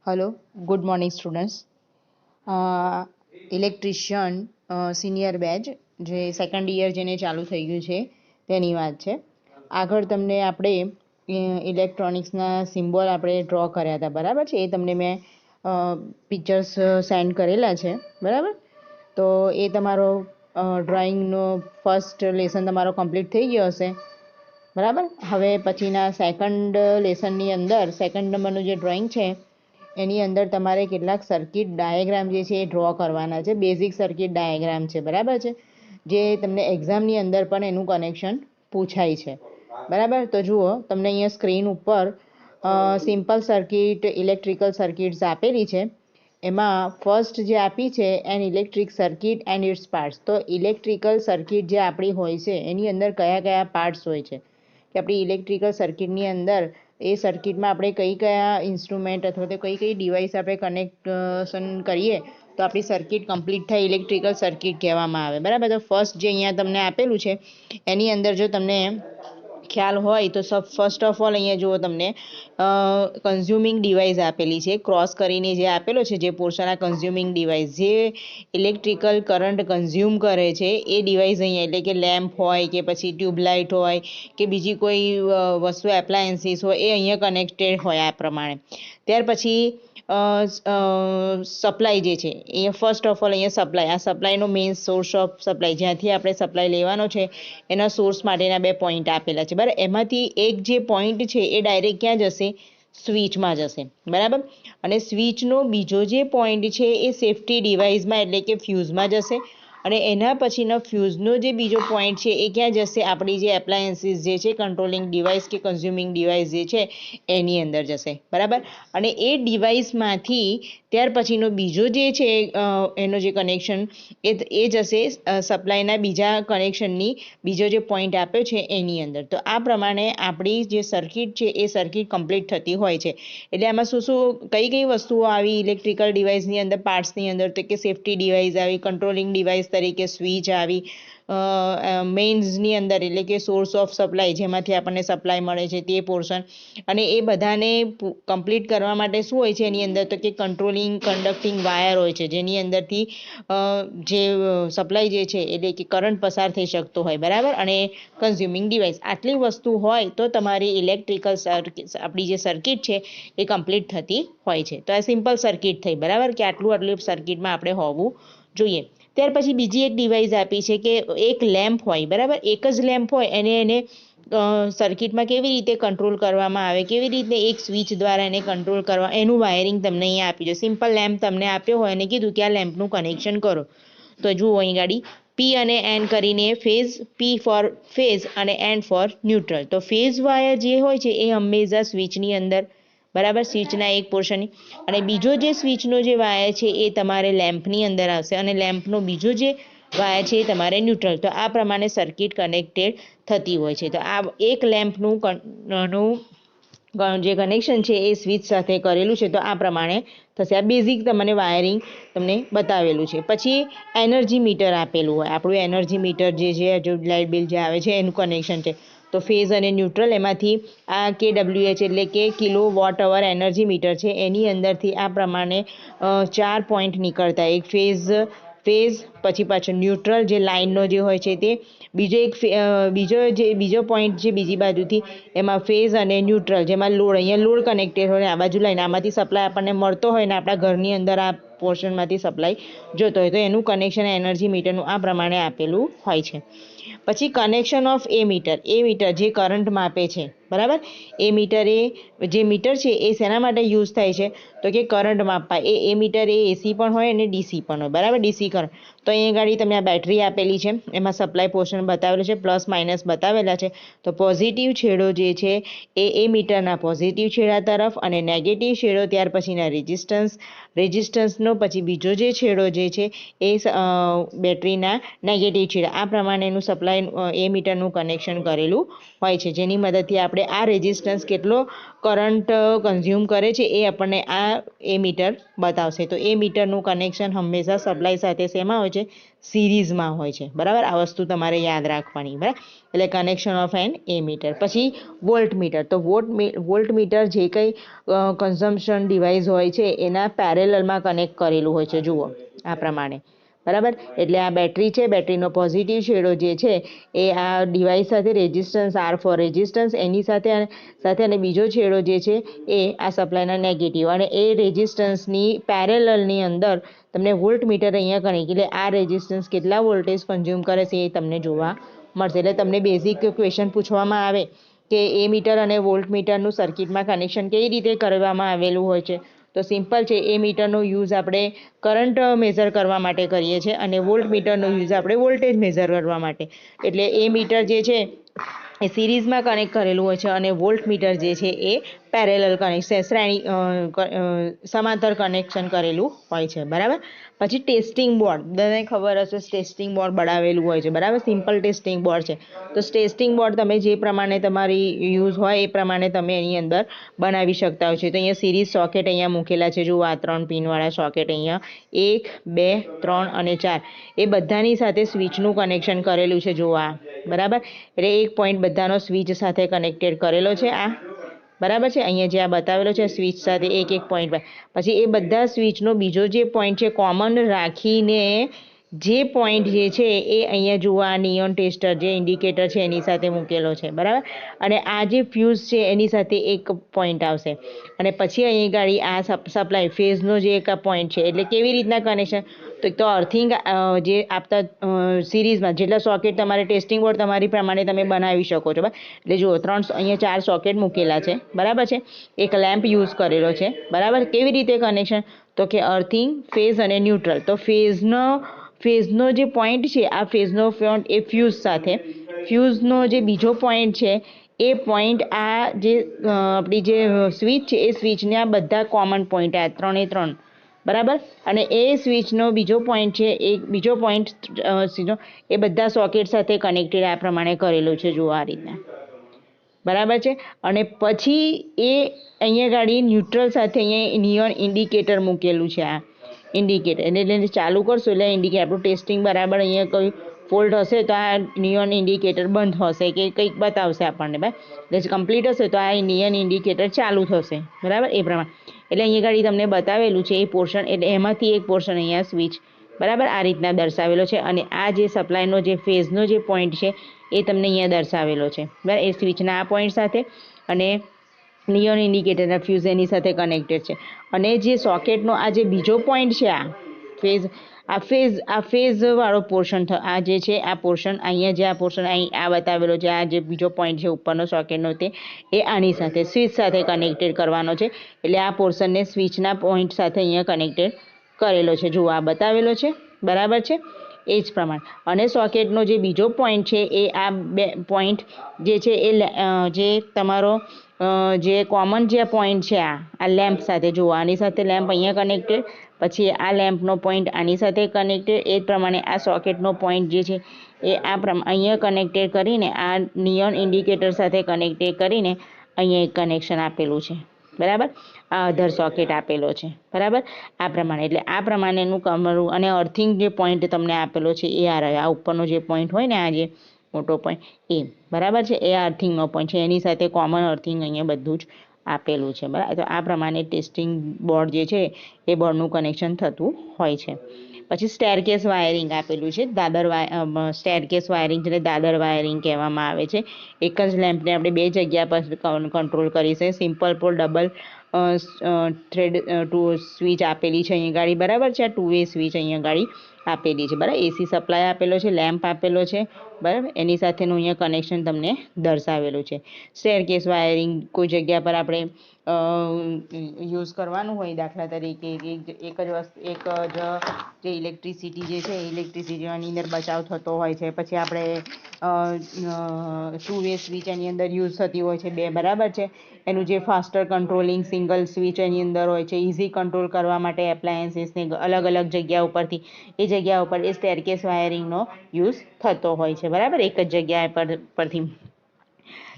Hello good morning students electrician senior batch જે second year જેને ચાલુ થઈ ગયું છે તેની વાત છે. આગળ તમને આપણે ઇલેક્ટ્રોનિક્સના સિમ્બોલ આપણે ડ્રો કર્યા હતા, બરાબર છે? એ તમને મેં પિક્ચર્સ સેન્ડ કરેલા છે, બરાબર? તો એ તમારો ડ્રોઈંગનો ફર્સ્ટ લેસન તમારો કમ્પ્લીટ થઈ ગયો હશે, બરાબર. હવે પછીના સેકન્ડ લેસનની અંદર સેકન્ડ નંબરનું જે ડ્રોઈંગ છે એની અંદર તમારે કેટલાક સર્કિટ ડાયાગ્રામ જે છે એ ડ્રો કરવાના છે. બેઝિક સર્કિટ ડાયાગ્રામ છે, બરાબર છે, જે તમને એક્ઝામની અંદર પણ એનું કનેક્શન પૂછાય છે, બરાબર. તો જુઓ, તમને અહીંયા સ્ક્રીન ઉપર સિમ્પલ સર્કિટ, ઇલેક્ટ્રિકલ સર્કિટ્સ આપેલી છે. એમાં ફર્સ્ટ જે આપી છે an electric circuit and its parts. તો ઇલેક્ટ્રિકલ સર્કિટ જે આપણી હોય છે એની અંદર કયા કયા પાર્ટ્સ હોય છે, કે આપણી ઇલેક્ટ્રિકલ સર્કિટની અંદર એ સર્કિટમાં આપણે કયા ઇન્સ્ટ્રુમેન્ટ અથવા તો કઈ ડિવાઇસ આપણે કનેક્શન કરીએ તો આપણી સર્કિટ કમ્પ્લીટ થાય, ઇલેક્ટ્રિકલ સર્કિટ કહેવામાં આવે, બરાબર. તો ફર્સ્ટ જે અહીંયા તમને આપેલું છે એની અંદર જો તમને ખ્યાલ હોય તો ફર્સ્ટ ઓફ ઓલ અહીંયા જુઓ, તમને કન્ઝ્યુમિંગ ડિવાઇસ આપેલી છે. ક્રોસ કરીને જે આપેલો છે જે પોર્શન, આ કન્ઝ્યુમિંગ ડિવાઇસ જે ઇલેક્ટ્રિકલ કરંટ કન્ઝ્યુમ કરે છે એ ડિવાઇસ અહીંયા, એટલે કે લેમ્પ હોય કે પછી ટ્યુબલાઇટ હોય કે બીજી કોઈ વસ્તુ એપ્લાયન્સીસ હોય, એ અહીંયા કનેક્ટેડ હોય આ પ્રમાણે. ત્યાર પછી સપ્લાય જે છે એ ફર્સ્ટ ઓફ ઓલ અહીંયા સપ્લાય, આ સપ્લાયનો મેઇન સોર્સ ઓફ સપ્લાય, જ્યાંથી આપણે સપ્લાય લેવાનો છે એના સોર્સ માટેના બે પોઈન્ટ આપેલા છે, બરાબર. એમાંથી એક જે પોઈન્ટ છે એ ડાયરેક્ટ ક્યાં જશે? સ્વિચમાં જશે, બરાબર. અને સ્વિચનો બીજો જે પોઈન્ટ છે એ સેફ્ટી ડિવાઇસમાં એટલે કે ફ્યુઝમાં જશે. અને એના પછીનો ફ્યુઝનો જે બીજો પોઈન્ટ છે એ ક્યાં જશે? આપણી જે એપ્લાયન્સીસ જે છે, કંટ્રોલિંગ ડિવાઇસ કે કન્ઝ્યુમિંગ ડિવાઇસ જે છે એની અંદર જશે, બરાબર. અને એ ડિવાઇસમાંથી ત્યાર પછીનો બીજો જે છે એનો જે કનેક્શન એ જશે સપ્લાયના બીજા કનેક્શનની બીજો જે પોઈન્ટ આપ્યો છે એની અંદર. તો આ પ્રમાણે આપણી જે સર્કિટ છે એ સર્કિટ કમ્પ્લીટ થતી હોય છે. એટલે આમાં કઈ વસ્તુઓ આવી ઇલેક્ટ્રિકલ ડિવાઇસની અંદર, પાર્ટ્સની અંદર? તો કે સેફ્ટી ડિવાઇસ આવી, કંટ્રોલિંગ ડિવાઇસ તરીકે સ્વિચ આવી, મેઇન્સની અંદર એટલે કે સોર્સ ઓફ સપ્લાય જેમાંથી આપણને સપ્લાય મળે છે તે પોર્શન. અને એ બધાને કમ્પ્લીટ કરવા માટે શું હોય છે એની અંદર? તો કે કંટ્રોલિંગ કન્ડક્ટિંગ વાયર હોય છે, જેની અંદરથી જે સપ્લાય જે છે એટલે કે કરંટ પસાર થઈ શકતો હોય, બરાબર. અને કન્ઝ્યુમિંગ ડિવાઇસ, આટલી વસ્તુ હોય તો તમારી ઇલેક્ટ્રિકલ આપણી જે સર્કિટ છે એ કમ્પ્લીટ થતી હોય છે. તો આ સિમ્પલ સર્કિટ થઈ, બરાબર, કે આટલું સર્કિટમાં આપણે હોવું જોઈએ. ત્યાર પછી બીજી એક ડિવાઇસ આપી છે કે એક લેમ્પ હોય, બરાબર. એક જ લેમ્પ હોય એને સર્કિટમાં કેવી રીતે કંટ્રોલ કરવામાં આવે, કેવી રીતે એક સ્વિચ દ્વારા એને કંટ્રોલ કરવા, એનું વાયરિંગ તમને અહીંયા આપ્યું છે. સિમ્પલ લેમ્પ તમને આપ્યો હોય અને કીધું કે આ લેમ્પનું કનેક્શન કરો. તો જુઓ અહીં ગાડી પી અને એન કરીને ફેઝ, પી ફોર ફેઝ અને એન ફોર ન્યુટ્રલ. તો ફેઝ વાયર જે હોય છે એ હંમેશા સ્વિચની અંદર, બરાબર, સ્વિચના એક પોર્શનની. અને બીજો જે સ્વિચનો જે વાયર છે એ તમારે લેમ્પની અંદર આવશે અને લેમ્પનો બીજો જે વાયર છે એ તમારે ન્યુટ્રલ. તો આ પ્રમાણે સર્કિટ કનેક્ટેડ થતી હોય છે. તો આ એક લેમ્પનું જે કનેક્શન છે એ સ્વિચ સાથે કરેલું છે. તો આ પ્રમાણે થશે. આ બેઝિક તમને વાયરિંગ તમને બતાવેલું છે. પછી એનર્જી મીટર આપેલું હોય, આપણું એનર્જી મીટર જે છે, જો લાઇટ બિલ જે આવે છે એનું કનેક્શન છે. તો ફેઝ અને ન્યુટ્રલ, એમાંથી આ KWH એટલે કે kilo watt hour energy metre છે, એની અંદરથી આ પ્રમાણે 4 પોઈન્ટ નીકળતા. એક ફેઝ પછી પાછળ ન્યુટ્રલ જે લાઇનનો જે હોય છે તે, બીજો પોઈન્ટ છે બીજી બાજુથી, એમાં ફેઝ અને ન્યુટ્રલ, જેમાં અહીંયા લોડ કનેક્ટેડ હોય, આ બાજુ લાઈન, આમાંથી સપ્લાય આપણને મળતો હોય ને આપણા ઘરની અંદર આ પોર્શનમાંથી સપ્લાય જોતો હોય, તો એનું કનેક્શન એનર્જી મીટરનું આ પ્રમાણે આપેલું હોય છે. પછી કનેક્શન ઓફ એ મીટર જે કરંટ માપે છે, બરાબર. એ મીટર છે એ શેના માટે યુઝ થાય છે? તો કે કરંટ માપવા. એ મીટર એ એસી પણ હોય અને ડીસી પણ હોય, બરાબર, ડીસી કરંટ. તો અહીંયા ગાડી તમને આ બેટરી આપેલી છે, એમાં સપ્લાય પોર્શન બતાવેલું છે, પ્લસ માઇનસ બતાવેલા છે. તો પોઝિટિવ છેડો જે છે એ મીટરના પોઝિટિવ છેડા તરફ, અને નેગેટિવ છેડો ત્યાર પછીના રેઝિસ્ટન્સનો પછી બીજો જે છેડો જે છે એ બેટરીના નેગેટિવ છેડા. આ પ્રમાણેનું સપ્લાય એ મીટરનું કનેક્શન કરેલું હોય છે, જેની મદદથી આપણે આપણે આ રેઝિસ્ટન્સ કેટલો કરંટ કન્ઝ્યુમ કરે છે એ આપણને આ એ મીટર બતાવશે. તો એ મીટરનું કનેક્શન હંમેશા સપ્લાય સાથે શેમાં હોય છે? સિરીઝમાં હોય છે. બરાબર, આ વસ્તુ તમારે યાદ રાખવાની. બરાબર, એટલે connection of an ammeter. પછી વોલ્ટ મીટર. તો વોલ્ટ મીટર જે કંઈ કન્ઝમ્પશન ડિવાઇસ હોય છે એના પેરેલલમાં કનેક્ટ કરેલું હોય છે. જુઓ આ પ્રમાણે. બરાબર, એટલે આ બેટરી છે, બેટરીનો પોઝિટિવ છેડો જે છે એ આ ડિવાઇસ સાથે રેઝિસ્ટન્સ આર ફોર રેઝિસ્ટન્સ એની સાથે અને બીજો છેડો જે છે એ આ સપ્લાયના નેગેટિવ, અને એ રેઝિસ્ટન્સની પેરેલલની અંદર તમને વોલ્ટ મીટર અહીંયા કનેક્ટ, એટલે આ રેઝિસ્ટન્સ કેટલા વોલ્ટેજ કન્ઝ્યુમ કરે છે એ તમને જોવા મળશે. એટલે તમને બેઝિક ક્વેશ્ચન પૂછવામાં આવે કે એ મીટર અને વોલ્ટ મીટરનું સર્કિટમાં કનેક્શન કેવી રીતે કરવામાં આવેલું હોય છે, તો સિમ્પલ છે. એ મીટરનો યુઝ આપણે કરંટ મેઝર કરવા માટે કરીએ છીએ અને વોલ્ટ મીટરનો યુઝ આપણે વોલ્ટેજ મેઝર કરવા માટે. એટલે એ મીટર જે છે એ સિરીઝમાં કનેક્ટ કરેલું હોય છે અને વોલ્ટ મીટર જે છે એ પેરેલલ સમાંતર કનેક્શન કરેલું હોય છે. બરાબર, પછી ટેસ્ટિંગ બોર્ડ, બધાને ખબર હશે ટેસ્ટિંગ બોર્ડ બનાવેલું હોય છે. બરાબર, સિમ્પલ ટેસ્ટિંગ બોર્ડ છે. તો ટેસ્ટિંગ બોર્ડ તમે જે પ્રમાણે તમારી યુઝ હોય એ પ્રમાણે તમે એની અંદર બનાવી શકતા હોય છે. તો અહીંયા સિરીઝ સોકેટ અહીંયા મૂકેલા છે. જુઓ આ 3 પિનવાળા સોકેટ અહીંયા 1, 2, 3 અને 4 એ બધાની સાથે સ્વિચનું કનેક્શન કરેલું છે. જુઓ આ. બરાબર, એટલે એક પોઈન્ટ બધાનો સ્વિચ સાથે કનેક્ટેડ કરેલો છે આ. બરાબર છે, અહીંયા જે આ બતાવેલો છે સ્વિચ સાથે એક પોઈન્ટ પર. પછી એ બધા સ્વિચનો બીજો જે પોઈન્ટ છે કોમન રાખીને જે પોઈન્ટ જે છે એ અહીંયા જુઓ આ નિયોન ટેસ્ટર જે ઇન્ડિકેટર છે એની સાથે મૂકેલો છે. બરાબર, અને આ જે ફ્યુઝ છે એની સાથે એક પોઈન્ટ આવશે, અને પછી અહીં ગાડી આ સપ્લાય ફેઝનો જે એક પોઈન્ટ છે. એટલે કેવી રીતના કનેક્શન? તો અર્થિંગ જે આપતા સિરીઝમાં જેટલા સોકેટ તમારે ટેસ્ટિંગ બોર્ડ તમારી પ્રમાણે તમે બનાવી શકો છો. એટલે જુઓ અહીંયા 4 સોકેટ મૂકેલા છે. બરાબર છે, એક લેમ્પ યુઝ કરેલો છે. બરાબર, કેવી રીતે કનેક્શન? તો કે અર્થિંગ, ફેઝ અને ન્યુટ્રલ. તો ફેઝનો જે પોઈન્ટ છે આ ફેઝનો પોઈન્ટ એ ફ્યુઝ સાથે, ફ્યુઝનો જે બીજો પોઈન્ટ છે એ પોઈન્ટ આ જે આપણી જે સ્વિચ છે એ સ્વિચના બધા કોમન પોઈન્ટ આ 3 બરાબર, અને એ સ્વિચનો બીજો પોઈન્ટ છે એ બીજો પોઈન્ટ એ બધા સોકેટ સાથે કનેક્ટેડ આ પ્રમાણે કરેલું છે. જુઓ આ રીતના. બરાબર છે, અને પછી એ અહીંયા ગાડી ન્યુટ્રલ સાથે અહીંયા નિયોન ઇન્ડિકેટર મૂકેલું છે. આ ઇન્ડિકેટર એટલે ચાલુ કરશો એટલે ઇન્ડિકેટર આપણું ટેસ્ટિંગ બરાબર અહીંયા કોઈ ફોલ્ટ હશે તો આ નિયોન ઇન્ડિકેટર બંધ હશે કે કંઈક બતાવશે આપણને. એટલે કમ્પ્લીટ હશે તો આ નિયોન ઇન્ડિકેટર ચાલુ થશે. બરાબર, એ પ્રમાણે. એટલે અહીંયા ગાડી તમને બતાવેલું છે એ પોર્શન, એટલે એમાંથી એક પોર્શન અહીંયા સ્વિચ બરાબર આ રીતના દર્શાવેલો છે, અને આ જે સપ્લાયનો જે ફેઝનો જે પોઈન્ટ છે એ તમને અહીંયા દર્શાવેલો છે. બરાબર, એ સ્વિચના આ પોઈન્ટ સાથે અને નિયોન ઇન્ડિકેટરના ફ્યુઝ એની સાથે કનેક્ટેડ છે. અને જે સોકેટનો આ જે બીજો પોઈન્ટ છે આ ફેઝ વાળો પોર્શન આ જે છે આ પોર્શન અહીંયા જે આ પોર્શન અહીં આ બતાવેલો છે આ જે બીજો પોઈન્ટ છે ઉપરનો સોકેટનો તે એ આની સાથે સ્વિચ સાથે કનેક્ટેડ કરવાનો છે. એટલે આ પોર્શનને સ્વિચના પોઈન્ટ સાથે અહીંયા કનેક્ટેડ કરેલો છે. જુઓ આ બતાવેલો છે. બરાબર છે, એ જ પ્રમાણે. અને સોકેટનો જે બીજો પોઈન્ટ છે એ આ બે પોઈન્ટ જે છે એ જે તમારો જે કોમન જે પોઈન્ટ છે આ લેમ્પ સાથે. જુઓ આની સાથે લેમ્પ અહીંયા કનેક્ટેડ, પછી આ લેમ્પનો પોઈન્ટ આની સાથે કનેક્ટેડ, એ જ પ્રમાણે આ સોકેટનો પોઈન્ટ જે છે એ અહીંયા કનેક્ટેડ કરીને આ નિયોન ઇન્ડિકેટર સાથે કનેક્ટેડ કરીને અહીંયા એક કનેક્શન આપેલું છે. બરાબર, આ અધર સોકેટ આપેલો છે. બરાબર, આ પ્રમાણે. એટલે આ પ્રમાણેનું કમરું અને અર્થિંગ જે પોઈન્ટ તમને આપેલો છે એ આ રહ્યો. આ ઉપરનો જે પોઈન્ટ હોય ને આ જે મોટો પોઈન્ટ એ બરાબર છે એ અર્થિંગનો પોઈન્ટ છે, એની સાથે કોમન અર્થિંગ અહીંયા બધું જ આપેલું છે. બરાબર, તો આ પ્રમાણે ટેસ્ટિંગ બોર્ડ જે છે એ બોર્ડનું કનેક્શન થતું હોય છે. પછી સ્ટેરકેસ વાયરિંગ આપેલું છે. સ્ટેરકેસ વાયરિંગ જેને દાદર વાયરિંગ કહેવામાં આવે છે. એક જ લેમ્પને આપણે બે જગ્યા પર કંટ્રોલ કરી છે. Simple pole double thread switch આપેલી છે અહીંયા ગાડી. બરાબર છે, આ 2 વે સ્વિચ અહીંયા ગાડી આપેલી છે. બરાબર, એસી સપ્લાય આપેલો છે, લેમ્પ આપેલો છે. બરાબર, એની સાથેનું અહીંયા કનેક્શન તમને દર્શાવેલું છે. સ્ટેરકેસ વાયરિંગ કોઈ જગ્યા પર આપણે યુઝ કરવાનું હોય, દાખલા તરીકે એક જ જે ઇલેક્ટ્રિસિટી જે છે ઇલેક્ટ્રિસિટીની અંદર બચાવ થતો હોય છે, પછી આપણે 2 વે સ્વિચ એની અંદર યુઝ થતી હોય છે 2. બરાબર છે, એનું જે ફાસ્ટર કંટ્રોલિંગ સિંગલ સ્વિચ એની અંદર હોય છે, ઇઝી કંટ્રોલ કરવા માટે એપ્લાયન્સીસને અલગ અલગ જગ્યા ઉપરથી એ જગ્યા ઉપર એ સ્ટેરકેસ વાયરિંગનો યુઝ થતો હોય છે. બરાબર, એક જ જગ્યા પરથી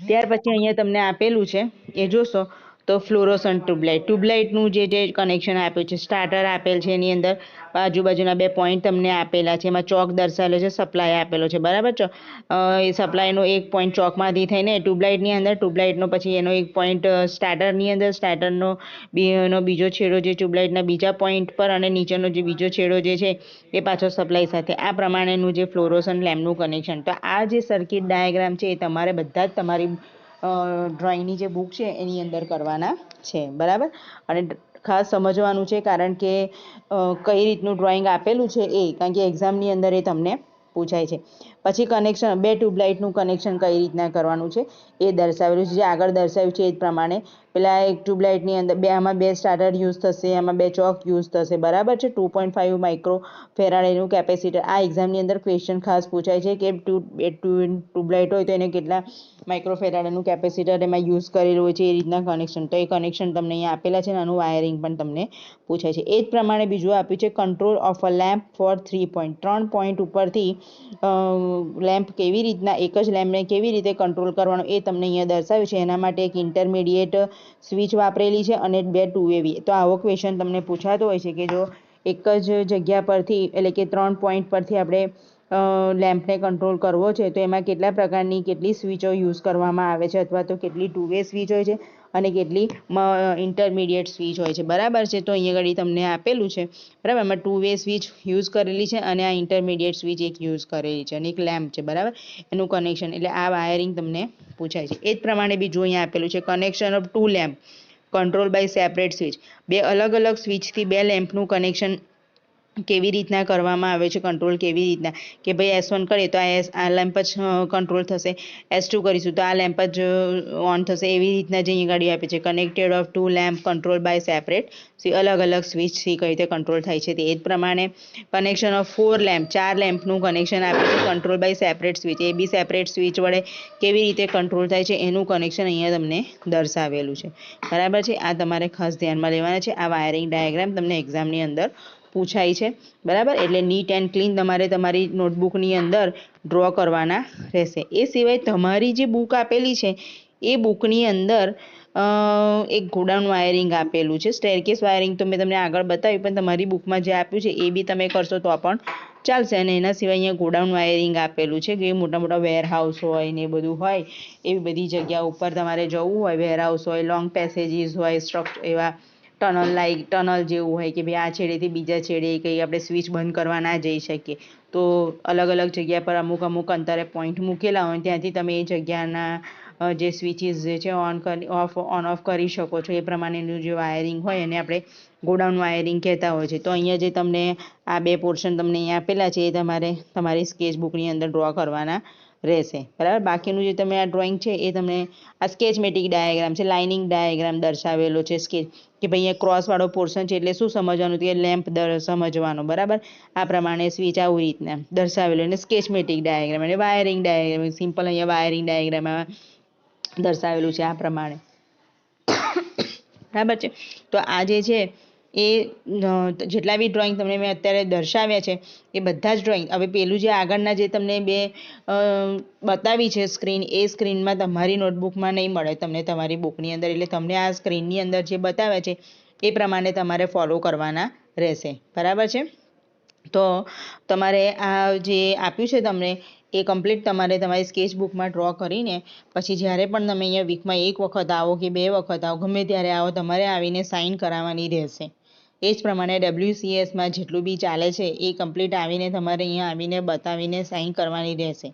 ત્યાર પછી અહીંયા તમને આપેલું છે એ જોશો તો ફ્લોરોસન્ટ ટ્યુબલાઇટનું જે કનેક્શન આપ્યું છે, સ્ટાર્ટર આપેલ છે, એની અંદર આજુબાજુના 2 પોઈન્ટ તમને આપેલા છે, એમાં ચોક દર્શાવેલો છે, સપ્લાય આપેલો છે, બરાબર છે. એ સપ્લાયનો એક પોઈન્ટ ચોકમાંથી થઈને ટ્યુબલાઇટની અંદર, ટ્યુબલાઇટનો પછી એનો એક પોઈન્ટ સ્ટાર્ટરની અંદર, સ્ટાર્ટરનો બીજો છેડો જે ટ્યુબલાઇટના બીજા પોઈન્ટ પર અને નીચેનો જે બીજો છેડો જે છે એ પાછો સપ્લાય સાથે, આ પ્રમાણેનું જે ફ્લોરોસન્ટ લેમ્પનું કનેક્શન. તો આ જે સર્કિટ ડાયાગ્રામ છે એ તમારે બધા જ તમારી ડ્રોઈંગની જે બુક છે એની અંદર કરવાના છે, બરાબર. અને ખાસ સમજવાનું છે, કારણ કે કઈ રીતનું ડ્રોઈંગ આપેલું છે કારણ કે એક્ઝામની અંદર એ તમને પૂછાય છે. પછી કનેક્શન, 2 ટ્યુબલાઇટનું કનેક્શન કઈ રીતના કરવાનું છે એ દર્શાવેલું છે, જે આગળ દર્શાવ્યું છે એ જ પ્રમાણે. પેલા એક ટ્યુબલાઇટની અંદર આમાં 2 સ્ટાર્ટર યુઝ થશે, આમાં 2 ચોક યુઝ થશે, બરાબર છે. 2.5 માઇક્રો ફેરાડેનું કેપેસિટર. આ એક્ઝામની અંદર ક્વેશ્ચન ખાસ પૂછાય છે કે ટ્યુબલાઇટ હોય તો એને કેટલા માઇક્રો ફેરાડેનું કેપેસિટર એમાં યુઝ કરેલું હોય છે, એ રીતના કનેક્શન. તો એ કનેક્શન તમને અહીંયા આપેલા છે અને આનું વાયરિંગ પણ તમને પૂછાય છે. એ જ પ્રમાણે બીજું આપ્યું છે control of a lamp for 3 point. 3 point ઉપરથી લેમ્પ કેવી રીતના, એક જ લેમ્પને કેવી રીતે કંટ્રોલ કરવાનો એ તમને અહીંયા દર્શાવ્યું છે. એના માટે એક ઇન્ટરમીડિયેટ સ્વિચ વાપરેલી છે અને 2 2 વે. તો આવો ક્વેશ્ચન તમને પૂછાતો હોય છે કે જો એક જ જગ્યા પરથી, એટલે કે 3 પોઈન્ટ પરથી આપણે લેમ્પને કંટ્રોલ કરવો છે તો એમાં કેટલા પ્રકારની કેટલી સ્વિચો યુઝ કરવામાં આવે છે, અથવા તો કેટલી 2 વે સ્વિચ હોય છે અને કેટલી ઇન્ટરમીડિયેટ સ્વિચ હોય છે, બરાબર છે. તો અહીંયા આગળ તમને આપેલું છે, બરાબર. એમાં 2 વે સ્વિચ યુઝ કરેલી છે અને આ ઇન્ટરમીડિયેટ સ્વિચ એક યુઝ કરેલી છે અને એક લેમ્પ છે, બરાબર. એનું કનેક્શન, એટલે આ વાયરિંગ તમને પૂછાય છે. એ જ પ્રમાણે બીજું અહીંયા આપેલું છે connection of 2 lamp control by separate switch. 2 અલગ અલગ સ્વિચથી 2 લેમ્પનું કનેક્શન કેવી રીતના કરવામાં આવે છે, કંટ્રોલ કેવી રીતના, કે ભાઈ S1 કરીએ તો આ લેમ્પ જ કંટ્રોલ થશે, S2 કરીશું તો આ લેમ્પ જ ઓન થશે, એવી રીતના જે અહીં ગાડી આપે છે. Connected of 2 lamp control by separate, અલગ અલગ સ્વિચથી કઈ રીતે કંટ્રોલ થાય છે તે જ પ્રમાણે. કનેક્શન ઓફ 4 લેમ્પ, 4 લેમ્પનું કનેક્શન આપે છે control by separate switch, A B separate switch વડે કેવી રીતે કંટ્રોલ થાય છે એનું કનેક્શન અહીંયા તમને દર્શાવેલું છે, બરાબર છે. આ તમારે ખાસ ધ્યાનમાં લેવાના છે. આ વાયરિંગ ડાયાગ્રામ તમને એક્ઝામની અંદર પૂછાય છે, બરાબર. એટલે નીટ એન્ડ ક્લીન તમારે તમારી નોટબુકની અંદર ડ્રો કરવાના રહેશે. એ સિવાય તમારી જે બુક આપેલી છે એ બુકની અંદર એક ગોડાઉન વાયરિંગ આપેલું છે. સ્ટેરકેસ વાયરિંગ તો મેં તમને આગળ બતાવ્યું, પણ તમારી બુકમાં જે આપ્યું છે એ બી તમે કરશો તો પણ ચાલશે. અને એના સિવાય અહીંયા ગોડાઉન વાયરિંગ આપેલું છે કે મોટા મોટા વેરહાઉસ હોય ને એ બધું હોય, એવી બધી જગ્યા ઉપર તમારે જવું હોય, વેરહાઉસ હોય, લોંગ પેસેજીસ હોય, એવા ટનલ જેવું હોય કે ભાઈ આ છેડેથી બીજા છેડે કંઈ આપણે સ્વિચ બંધ કરવા ના જઈ શકીએ, તો અલગ અલગ જગ્યા પર અમુક અંતરે પોઈન્ટ મૂકેલા હોય, ત્યાંથી તમે એ જગ્યાના જે સ્વિચીસ જે છે ઓન ઓફ કરી શકો છો. એ પ્રમાણેનું જે વાયરિંગ હોય એને આપણે ગોડાઉન વાયરિંગ કહેતા હોય છે. તો અહીંયા જે તમને આ 2 પોર્શન તમને અહીંયા આપેલા છે એ તમારે તમારી સ્કેચ બુકની અંદર ડ્રો કરવાના રહેશે, બરાબર. બાકીનું જે તમે આ ડ્રોઈંગ છે એ તમને આ સ્કેચમેટિક ડાયાગ્રામ છે, લાઇનિંગ ડાયાગ્રામ દર્શાવેલો છે, સ્કેચ કે ભાઈ અહીંયા ક્રોસવાળો પોર્શન છે એટલે શું સમજવાનું કે લેમ્પ સમજવાનો, બરાબર. આ પ્રમાણે સ્વિચ આવી રીતના દર્શાવેલો અને સ્કેચમેટિક ડાયાગ્રામ અને વાયરિંગ ડાયાગ્રામ સિમ્પલ અહીંયા વાયરિંગ ડાયાગ્રામમાં દર્શાવેલું છે આ પ્રમાણે, બરાબર છે. તો આ જે છે એ જેટલા બી ડ્રોઈંગ તમને મેં અત્યારે દર્શાવ્યા છે એ બધા જ ડ્રોઈંગ, હવે પેલું જે આગળના જે તમને 2 બતાવી છે સ્ક્રીન, એ સ્ક્રીનમાં તમારી નોટબુકમાં નહીં મળે તમને તમારી બુકની અંદર, એટલે તમને આ સ્ક્રીનની અંદર જે બતાવ્યા છે એ પ્રમાણે તમારે ફોલો કરવાના રહેશે, બરાબર છે. તો તમારે આ જે આપ્યું છે તમને એ કમ્પ્લીટ તમારે તમારી સ્કેચ બુકમાં ડ્રો કરીને પછી જ્યારે પણ તમે અહીંયા વીકમાં 1 વખત આવો કે 2 વખત આવો, ગમે ત્યારે આવો, તમારે આવીને સાઇન કરાવવાની રહેશે. એ જ પ્રમાણે WCSમાં જેટલું બી ચાલે છે એ કમ્પ્લીટ આવીને તમારે અહીંયા આવીને બતાવીને સાઇન કરવાની રહેશે,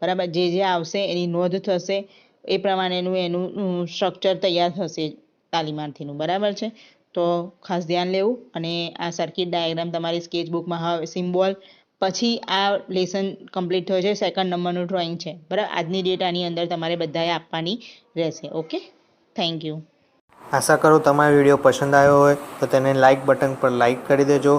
બરાબર. જે આવશે એની નોંધ થશે, એ પ્રમાણેનું એનું સ્ટ્રક્ચર તૈયાર થશે તાલીમાર્થીનું, બરાબર છે. તો ખાસ ધ્યાન લેવું. અને આ સર્કિટ ડાયાગ્રામ તમારી સ્કેચ બુકમાં હવે સિમ્બોલ પછી આ લેસન કમ્પ્લીટ થયો છે, 2nd નંબરનું ડ્રોઈંગ છે, બરાબર. આજની ડેટ આની અંદર તમારે બધાએ આપવાની રહેશે. Okay, thank you. આશા કરું તમારો વિડીયો પસંદ આવ્યો હોય તો તેને લાઇક બટન પર લાઇક કરી દેજો.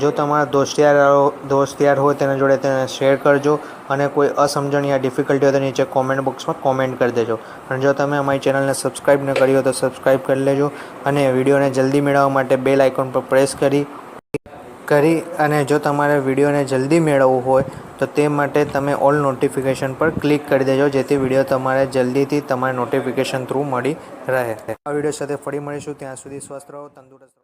જો તમારા દોસ્ત હોય તેના જોડે તેને શેર કરજો. અને કોઈ અસમજણ યા ડિફિકલ્ટી હોય તો નીચે કોમેન્ટ બોક્સમાં કોમેન્ટ કરી દેજો. અને જો તમે અમારી ચેનલને સબસ્ક્રાઈબ ન કરી હોય તો સબસ્ક્રાઈબ કરી લેજો. અને વિડીયોને જલ્દી મેળવવા માટે બેલ આઇકોન પર પ્રેસ કરી કરી અને જો તમારે વિડીયોને જલ્દી મેળવવું હોય તો તે માટે તમે ઓલ નોટિફિકેશન પર ક્લિક કરી દેજો, જેથી વિડીયો તમારે જલ્દીથી તમારે નોટિફિકેશન થ્રુ મળી રહે. આ વિડીયો સાથે ફરી મળીશું. ત્યાં સુધી સ્વસ્થ રહો, તંદુરસ્ત રહો.